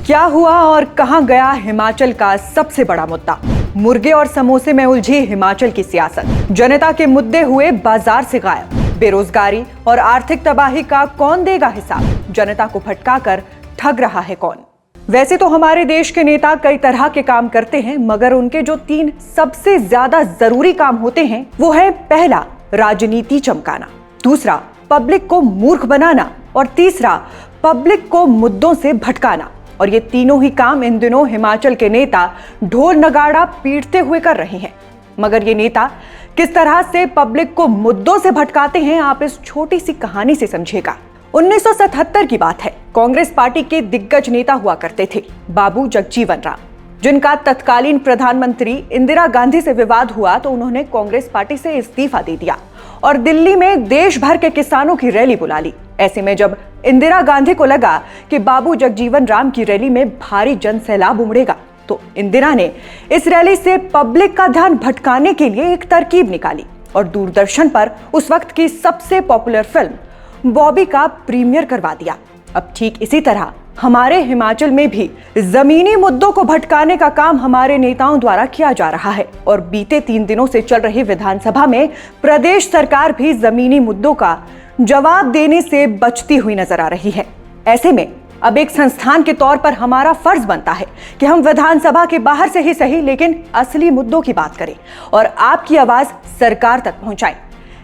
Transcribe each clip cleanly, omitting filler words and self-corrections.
क्या हुआ और कहां गया हिमाचल का सबसे बड़ा मुद्दा? मुर्गे और समोसे में उलझी हिमाचल की सियासत। जनता के मुद्दे हुए बाजार से गायब। बेरोजगारी और आर्थिक तबाही का कौन देगा हिसाब? जनता को भटकाकर ठग रहा है कौन? वैसे तो हमारे देश के नेता कई तरह के काम करते हैं, मगर उनके जो 3 सबसे ज्यादा जरूरी काम होते हैं वो है, पहला राजनीति चमकाना, दूसरा पब्लिक को मूर्ख बनाना और तीसरा पब्लिक को मुद्दों से भटकाना। और ये तीनों ही काम इन दिनों हिमाचल के नेता ढोल नगाड़ा पीटते हुए कर रहे हैं। मगर ये नेता किस तरह से पब्लिक को मुद्दों से भटकाते हैं, आप इस छोटी सी कहानी से समझिएगा। 1977 की बात है। कांग्रेस पार्टी के दिग्गज नेता हुआ करते थे बाबू जगजीवन राम, जिनका तत्कालीन प्रधानमंत्री इंदिरा गांधी से विवाद हुआ तो उन्होंने कांग्रेस पार्टी से इस्तीफा दे दिया और दिल्ली में देश भर के किसानों की रैली बुला ली। ऐसे में जब इंदिरा गांधी को लगा कि बाबू जगजीवन राम की रैली में भारी जन सैलाब उमड़ेगा, तो इंदिरा ने इस रैली से पब्लिक का ध्यान भटकाने के लिए एक तरकीब निकाली और दूरदर्शन पर उस वक्त की सबसे पॉपुलर फिल्म बॉबी का प्रीमियर करवा दिया। अब ठीक इसी तरह हमारे हिमाचल में भी जमीनी मुद्दों को भटकाने का काम हमारे नेताओं द्वारा किया जा रहा है और बीते 3 दिनों से चल रही विधानसभा में प्रदेश सरकार भी जमीनी मुद्दों का जवाब देने से बचती हुई नजर आ रही है। ऐसे में अब एक संस्थान के तौर पर हमारा फर्ज बनता है कि हम विधानसभा के बाहर से ही सही, लेकिन असली मुद्दों की बात करें और आपकी आवाज सरकार तक पहुंचाएं।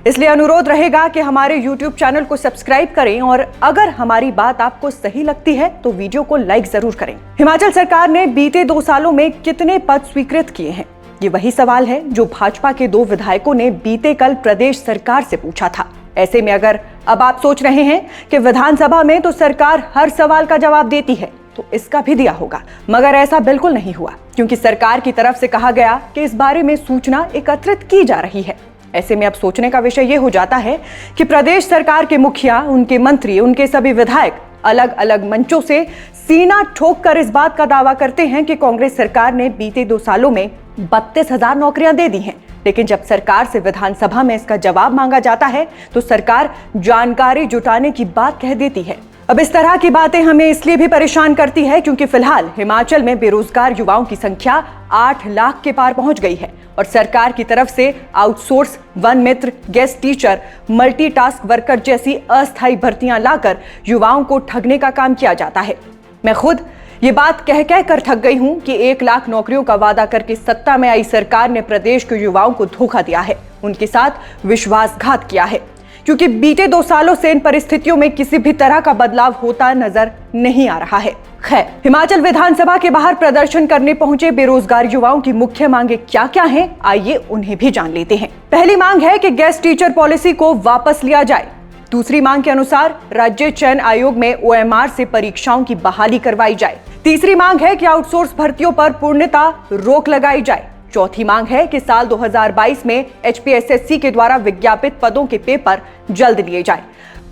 इसलिए अनुरोध रहेगा कि हमारे YouTube चैनल को सब्सक्राइब करें और अगर हमारी बात आपको सही लगती है तो वीडियो को लाइक जरूर करें। हिमाचल सरकार ने बीते 2 सालों में कितने पद स्वीकृत किए हैं? ये वही सवाल है जो भाजपा के 2 विधायकों ने बीते कल प्रदेश सरकार से पूछा था। ऐसे में अगर अब आप सोच रहे हैं कि विधानसभा में तो सरकार हर सवाल का जवाब देती है, तो इसका भी दिया होगा, मगर ऐसा बिल्कुल नहीं हुआ, क्योंकि सरकार की तरफ से कहा गया कि इस बारे में सूचना एकत्रित की जा रही है। ऐसे में अब सोचने का विषय यह हो जाता है कि प्रदेश सरकार के मुखिया, उनके मंत्री, उनके सभी विधायक अलग अलग मंचों से सीना ठोक कर इस बात का दावा करते हैं कि कांग्रेस सरकार ने बीते 2 सालों में 32,000 नौकरियां दे दी हैं, लेकिन जब सरकार से विधानसभा में इसका जवाब मांगा जाता है तो सरकार जानकारी जुटाने की बात कह देती है। अब इस तरह की बातें हमें इसलिए भी परेशान करती है क्योंकि फिलहाल हिमाचल में बेरोजगार युवाओं की संख्या 8 लाख के पार पहुंच गई है और सरकार की तरफ से आउटसोर्स, वन मित्र, गेस्ट टीचर, मल्टीटास्क वर्कर जैसी अस्थायी भर्तियां लाकर युवाओं को ठगने का काम किया जाता है। मैं खुद ये बात कह कर थक गई हूं कि 1 लाख नौकरियों का वादा करके सत्ता में आई सरकार ने प्रदेश के युवाओं को धोखा दिया है, उनके साथ विश्वासघात किया है, क्योंकि बीते 2 सालों से इन परिस्थितियों में किसी भी तरह का बदलाव होता नजर नहीं आ रहा है। खैर, हिमाचल विधानसभा के बाहर प्रदर्शन करने पहुंचे बेरोजगार युवाओं की मुख्य मांगे क्या क्या हैं, आइए उन्हें भी जान लेते हैं। पहली मांग है कि गेस्ट टीचर पॉलिसी को वापस लिया जाए। दूसरी मांग के अनुसार राज्य चयन आयोग में OMR से परीक्षाओं की बहाली करवाई जाए। तीसरी मांग है कि आउटसोर्स भर्तियों पर पूर्णतः रोक लगाई जाए। चौथी मांग है कि साल 2022 में HPSSC के द्वारा विज्ञापित पदों के पेपर जल्द लिए जाए।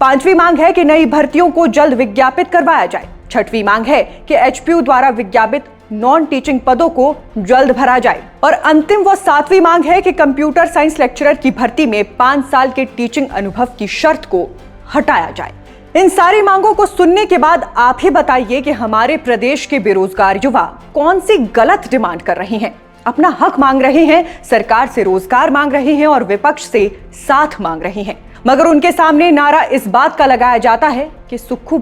पांचवी मांग है कि नई भर्तियों को जल्द विज्ञापित करवाया जाए। छठवीं मांग है कि HPU द्वारा विज्ञापित नॉन टीचिंग पदों को जल्द भरा जाए। और अंतिम व 7वीं मांग है कि कंप्यूटर साइंस लेक्चरर की भर्ती में 5 साल के टीचिंग अनुभव की शर्त को हटाया जाए। इन सारी मांगों को सुनने के बाद आप ही बताइए कि हमारे प्रदेश के बेरोजगार युवा कौन सी गलत डिमांड कर रहे हैं? अपना हक मांग रहे हैं, सरकार से रोजगार मांग रहे हैं और विपक्ष से साथ मांग रहे हैं, मगर उनके सामने नारा इस बात का लगाया जाता है कि सुक्खू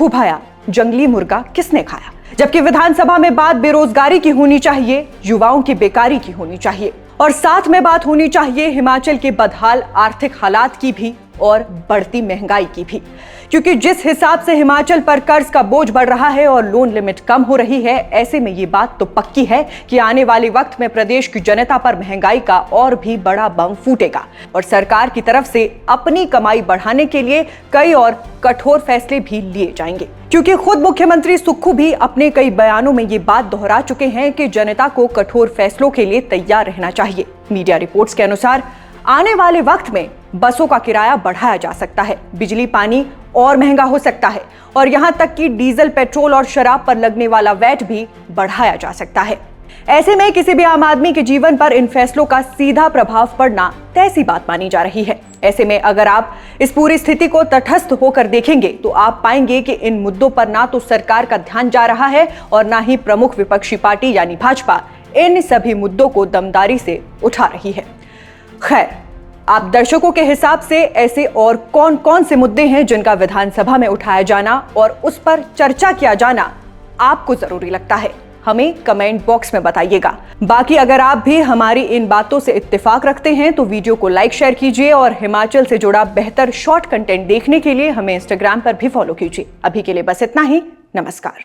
भाया जंगली मुर्गा किसने खाया। जबकि विधानसभा में बात बेरोजगारी की होनी चाहिए, युवाओं की बेकारी की होनी चाहिए और साथ में बात होनी चाहिए हिमाचल के बदहाल आर्थिक हालात की भी और बढ़ती महंगाई की भी, क्योंकि जिस हिसाब से हिमाचल पर कर्ज का बोझ बढ़ रहा है और लोन लिमिट कम हो रही है, ऐसे में ये बात तो पक्की है कि आने वाले वक्त में प्रदेश की जनता पर महंगाई का और भी बड़ा बम फूटेगा और सरकार की तरफ से अपनी कमाई बढ़ाने के लिए कई और कठोर फैसले भी लिए जाएंगे, क्योंकि खुद मुख्यमंत्री सुक्खू भी अपने कई बयानों में ये बात दोहरा चुके हैं कि जनता को कठोर फैसलों के लिए तैयार रहना चाहिए। मीडिया रिपोर्ट्स के अनुसार आने वाले वक्त में बसों का किराया बढ़ाया जा सकता है, बिजली पानी और महंगा हो सकता है और यहां तक कि डीजल, पेट्रोल और शराब पर लगने वाला वैट भी बढ़ाया जा सकता है। ऐसे में किसी भी आम आदमी के जीवन पर इन फैसलों का सीधा प्रभाव पड़ना तय सी बात मानी जा रही है। ऐसे में अगर आप इस पूरी स्थिति को तटस्थ होकर देखेंगे तो आप पाएंगे कि इन मुद्दों पर ना तो सरकार का ध्यान जा रहा है और ना ही प्रमुख विपक्षी पार्टी यानी भाजपा इन सभी मुद्दों को दमदारी से उठा रही है। खैर, आप दर्शकों के हिसाब से ऐसे और कौन कौन से मुद्दे हैं जिनका विधानसभा में उठाया जाना और उस पर चर्चा किया जाना आपको जरूरी लगता है, हमें कमेंट बॉक्स में बताइएगा। बाकी अगर आप भी हमारी इन बातों से इत्तेफाक रखते हैं तो वीडियो को लाइक शेयर कीजिए और हिमाचल से जुड़ा बेहतर शॉर्ट कंटेंट देखने के लिए हमें इंस्टाग्राम पर भी फॉलो कीजिए। अभी के लिए बस इतना ही। नमस्कार।